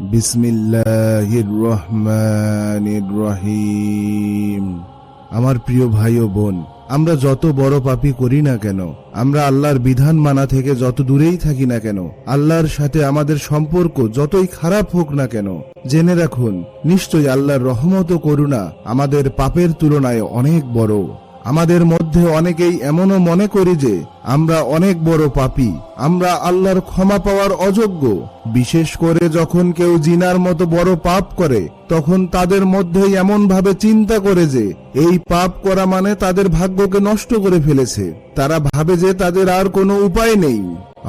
বিসমিল্লাহির রহমানির রহিম। আমার প্রিয় ভাই ও বোন, আমরা যত বড় পাপী করি না কেন, আমরা আল্লাহর বিধান মানা থেকে যত দূরেই থাকি না কেন, আল্লাহর সাথে আমাদের সম্পর্ক যতই খারাপ হোক না কেন, জেনে রাখুন নিশ্চয়ই আল্লাহর রহমত ও করুণা আমাদের পাপের তুলনায় অনেক বড়। আমাদের মধ্যে অনেকেই এমনও মনে করি যে আমরা অনেক বড় পাপী, আমরা আল্লাহর ক্ষমা পাওয়ার অযোগ্য। বিশেষ করে যখন কেউ জিনার মতো বড় পাপ করে, তখন তাদের মধ্যেই এমন ভাবে চিন্তা করে যে এই পাপ করা মানে তাদের ভাগ্যকে নষ্ট করে ফেলেছে। তারা ভাবে যে তাদের আর কোনো উপায় নেই।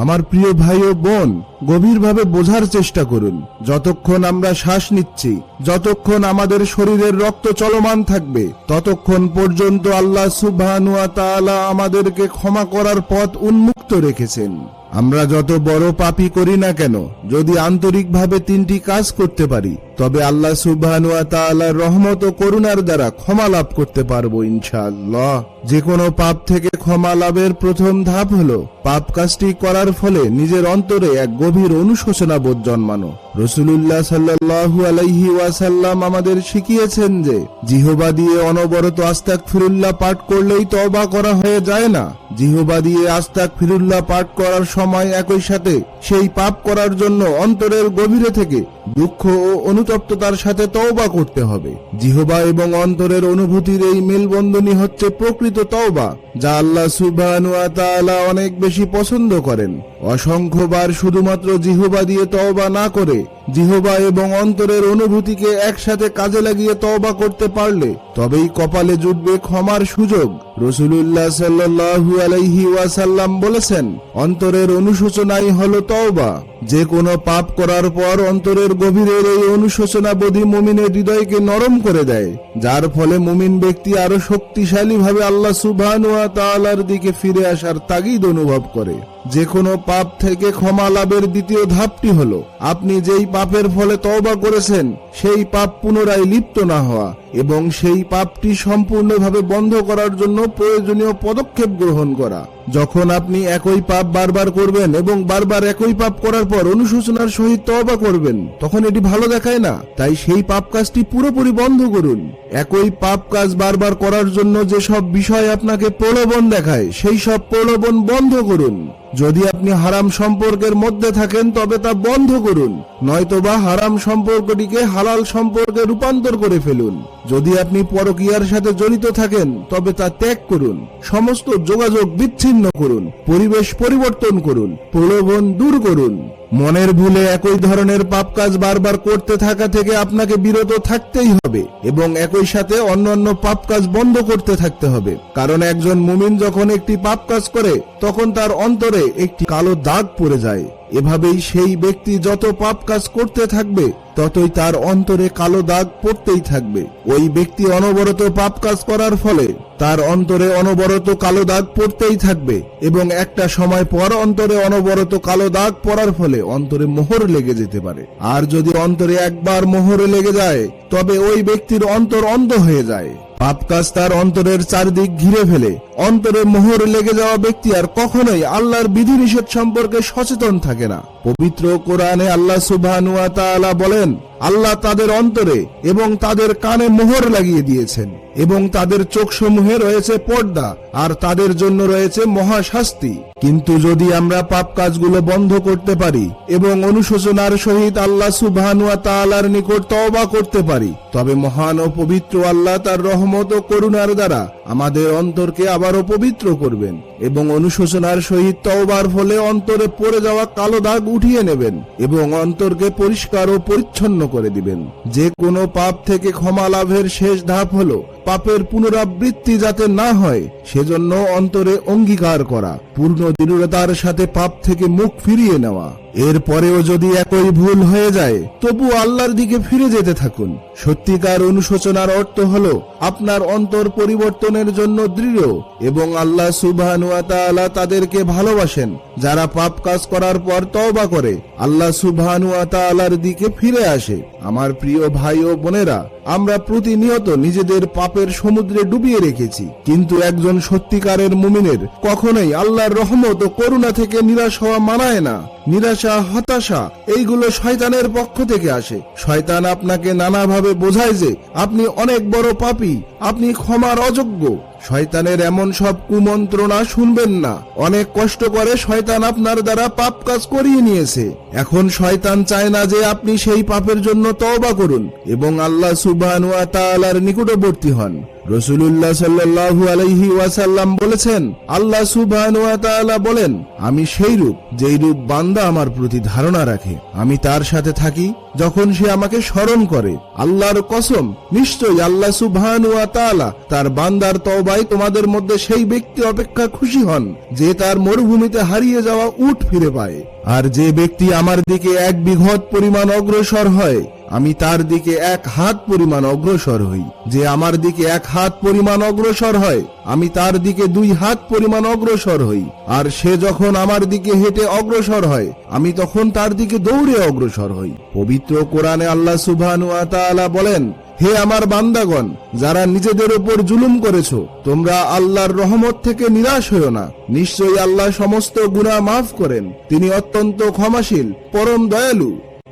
আমার প্রিয় ভাই ও বোন, গভীরভাবে বোঝার চেষ্টা করুন। যতক্ষণ আমরা শ্বাস নিচ্ছি, যতক্ষণ আমাদের শরীরের রক্ত চলমান থাকবে, ততক্ষণ পর্যন্ত আল্লাহ সুবহানাহু ওয়া তাআলা আমাদেরকে ক্ষমা করার পথ উন্মুক্ত রেখেছেন। আমরা যত বড় পাপী করি না কেন, যদি আন্তরিকভাবে তিনটি কাজ করতে পারি, তবে আল্লাহ সুবহানাহু ওয়া তাআলার রহমত ও করুণার দ্বারা ক্ষমা লাভ করতে পারবো ইনশাআল্লাহ। যে কোনো পাপ থেকে ক্ষমা লাভের প্রথম ধাপ হলো পাপ কাজটি করার ফলে নিজের অন্তরে এক গভীর অনুশোচনা বোধ জন্মানো। রাসূলুল্লাহ সাল্লাল্লাহু আলাইহি ওয়াসাল্লাম আমাদের শিখিয়েছেন যে জিহবা দিয়ে অনবরত আস্তাগফিরুল্লাহ পাঠ করলেই তওবা করা হয়ে যায় না। জিহবা দিয়ে আস্তাগফিরুল্লাহ পাঠ করার সময় একই সাথে সেই পাপ করার জন্য অন্তরের গভীরে থেকে দুঃখ ও অনুতপ্ততার সাথে তওবা করতে হবে। জিহবা এবং অন্তরের অনুভূতির এই মেলবন্ধনই হচ্ছে প্রকৃত তওবা, যা আল্লাহ সুবহানাহু ওয়া তাআলা অনেক বেশি পছন্দ করেন। অসংখ্যবার শুধুমাত্র জিহবা দিয়ে তওবা না করে জিহবা এবং অন্তরের অনুভূতিকে একসাথে কাজে লাগিয়ে তওবা করতে পারলে তবেই কপালে জুটবে ক্ষমার সুযোগ। রাসূলুল্লাহ সাল্লাল্লাহু আলাইহি ওয়াসাল্লাম বলেছেন, অন্তরের অনুশোচনাই হলো তওবা। যে কোনো পাপ করার পর অন্তরের গভীরের এই অনুশোচনাবোধই মুমিনের হৃদয়কে নরম করে দেয়, যার ফলে মুমিন ব্যক্তি আরো শক্তিশালীভাবে আল্লাহ সুবহানাহু ওয়া তাআলার দিকে ফিরে আসার তাগিদ অনুভব করে। যে কোনো পাপ থেকে ক্ষমা লাভের দ্বিতীয় ধাপটি হলো আপনি যেই পাপের ফলে তওবা করেছেন সেই পাপ পুনরায় লিপ্ত না হওয়া এবং সেই পাপটি সম্পূর্ণভাবে বন্ধ করার জন্য প্রয়োজনীয় পদক্ষেপ গ্রহণ করা। যখন আপনি একই পাপ বারবার করবেন এবং বারবার একই পাপ করার পর অনুশোচনার সহিত তওবা করবেন, তখন এটি ভালো দেখায় না। তাই সেই পাপ কাজটি পুরোপুরি বন্ধ করুন। একই পাপ কাজ বারবার করার জন্য যেসব বিষয় আপনাকে প্রলোভন দেখায়, সেই সব প্রলোভন বন্ধ করুন। যদি আপনি হারাম সম্পর্কের মধ্যে থাকেন তবে তা বন্ধ করুন, নয়তোবা হারাম সম্পর্কটিকে হালাল সম্পর্কে রূপান্তর করে ফেলুন। যদি আপনি পরকীয়ার সাথে জড়িত থাকেন তবে তা ত্যাগ করুন। সমস্ত যোগাযোগ বিচ্ছিন্ন করুন, পরিবেশ পরিবর্তন করুন, প্রলোভন দূর করুন। মনের ভুলে একই ধরনের পাপ কাজ বারবার করতে থাকা থেকে আপনাকে বিরত থাকতেই হবে এবং একই সাথে অন্যান্য পাপ কাজ বন্ধ করতে থাকতে হবে। কারণ একজন মুমিন যখন একটি পাপ কাজ করে তখন তার অন্তরে একটি কালো দাগ পড়ে যায়। এভাবেই সেই ব্যক্তি যত পাপ কাজ করতে থাকবে ততই তার অন্তরে কালো দাগ পড়তেই থাকবে। ওই ব্যক্তি অনবরত পাপ কাজ করার ফলে তার অন্তরে অনবরত কালো দাগ পড়তেই থাকবে এবং একটা সময় পর অন্তরে অনবরত কালো দাগ পড়ার ফলে অন্তরে মোহর লেগে যেতে পারে। আর যদি অন্তরে একবার মোহর লেগে যায় তবে ওই ব্যক্তির অন্তর অন্ধ হয়ে যায়। পাপ কাজ তার অন্তরের চারদিক ঘিরে ফেলে। অন্তরে মোহর লেগে যাওয়া ব্যক্তি আর কখনোই আল্লাহর বিধিনিষেধ সম্পর্কে সচেতন থাকে না। পবিত্র কোরআনে আল্লাহ সুবহানাহু ওয়া তাআলা বলেন, আল্লাহ তাদের অন্তরে এবং তাদের কানে মোহর লাগিয়ে দিয়েছেন এবং তাদের চোখসমূহে রয়েছে পর্দা আর তাদের জন্য রয়েছে মহাশাস্তি। কিন্তু যদি আমরা পাপ কাজগুলো বন্ধ করতে পারি এবং অনুশোচনার সহিত আল্লাহ সুবহানাহু ওয়া তাআলার নিকট তওবা করতে পারি, তবে মহান ও পবিত্র আল্লাহ তার রহমত ও করুণার দ্বারা আমাদের অন্তরকে আবারও পবিত্র করবেন এবং অনুশোচনার সহিত তওবার ফলে অন্তরে পড়ে যাওয়া কালো দাগ উঠিয়ে নেবেন এবং অন্তরকে পরিষ্কার ও পরিচ্ছন্ন করে দিবেন। যে কোনো পাপ থেকে ক্ষমা লাভের শেষ ধাপ হলো পাপের পুনরাবৃত্তি যাতে না হয় সেজন্য অন্তরে অঙ্গীকার করা, পূর্ণ দৃঢ়তার সাথে পাপ থেকে মুখ ফিরিয়ে নেওয়া। এরপরেও যদি একই ভুল হয়ে যায় তবু আল্লাহর দিকে ফিরে যেতে থাকুন। সত্যিকার অনুশোচনার অর্থ হলো আপনার অন্তর পরিবর্তনের জন্য দৃঢ় এবং আল্লাহ সুবহানাহু ওয়া তাআলা তাদেরকে ভালোবাসেন যারা পাপ কাজ করার পর তওবা করে আল্লাহ সুবহানাহু ওয়া তাআলার দিকে ফিরে আসে। আমার প্রিয় ভাই ও বোনেরা, আমরা প্রতিনিয়ত নিজেদের পাপের সমুদ্রে ডুবিয়ে রেখেছি, কিন্তু একজন সত্যিকারের মুমিনের কখনোই আল্লাহর আল্লাহর রহমত ও করুণা থেকে নিরাশ হওয়া মানায় না। নিরাশা, হতাশা এইগুলো শয়তানের পক্ষ থেকে আসে। শয়তান আপনাকে নানাভাবে বোঝায় যে আপনি অনেক বড় পাপী, আপনি ক্ষমার অযোগ্য। শয়তানের এমন সব কুমন্ত্রণা শুনবেন না। অনেক কষ্ট করে শয়তান আপনার দ্বারা পাপ কাজ করিয়ে নিয়েছে। এখন শয়তান চায় না যে আপনি সেই পাপের জন্য তওবা করুন এবং আল্লাহ সুবহানাহু ওয়া তাআলার নিকটবর্তী হন। রাসূলুল্লাহ সাল্লাল্লাহু আলাইহি ওয়াসাল্লাম বলেছেন, আল্লাহ সুবহানাহু ওয়া তাআলা বলেন, আমি সেই রূপ যেই রূপ বান্দা আমার প্রতি ধারণা রাখে। আমি তার সাথে থাকি যখন সে আমাকে স্মরণ করে। আল্লাহর কসম, নিশ্চয়ই আল্লাহ সুবহানাহু ওয়া তাআলা তার বান্দার তওবায় তোমাদের মধ্যে সেই ব্যক্তি অপেক্ষা খুশি হন যে তার মরুভূমিতে হারিয়ে যাওয়া উট ফিরে পায়। আর যে ব্যক্তি আমার দিকে 1 বিঘত পরিমাণ অগ্রসর হয়, আমি তার দিকে 1 হাত পরিমাণ অগ্রসর হই। যে আমার দিকে 1 হাত পরিমাণ অগ্রসর হয়, আমি তার দিকে 2 হাত পরিমাণ অগ্রসর হই। আর সে যখন আমার দিকে হেঁটে অগ্রসর হয়, আমি তখন তার দিকে দৌড়ে অগ্রসর হই। পবিত্র কোরআনে আল্লাহ সুবহানাহু ওয়া তাআলা বলেন, হে আমার বান্দাগণ, যারা নিজেদের উপর জুলুম করেছো, তোমরা আল্লাহর রহমত থেকে নিরাশ হয়ো না। নিশ্চয়ই আল্লাহ সমস্ত গুনাহ মাফ করেন। তিনি অত্যন্ত ক্ষমাশীল, পরম দয়ালু।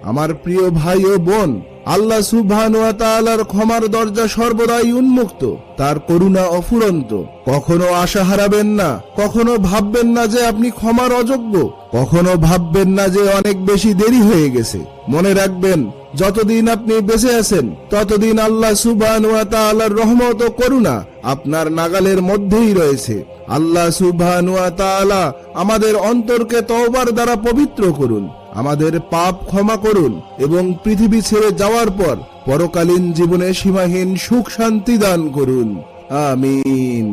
আমার প্রিয় ভাই ও বোন, আল্লাহ সুবহানাহু ওয়া তাআলার ক্ষমার দরজা সর্বদাই উন্মুক্ত। তার করুণা অফুরন্ত। কখনো আশা হারাবেন না। কখনো ভাববেন না যে আপনি ক্ষমার অযোগ্য। কখনো ভাববেন না যে অনেক বেশি দেরি হয়ে গেছে। মনে রাখবেন, যতদিন আপনি বেঁচে আছেন ততদিন আল্লাহ সুবহানাহু ওয়া তাআলার রহমত ও করুণা আপনার নাগালের মধ্যেই রয়েছে। আল্লাহ সুবহানাহু ওয়া তাআলা আমাদের অন্তরকে তওবার দ্বারা পবিত্র করুন, আমাদের পাপ ক্ষমা করুন এবং পৃথিবী ছেড়ে যাওয়ার পর পরকালীন জীবনে সীমাহীন সুখ শান্তি দান করুন। আমিন।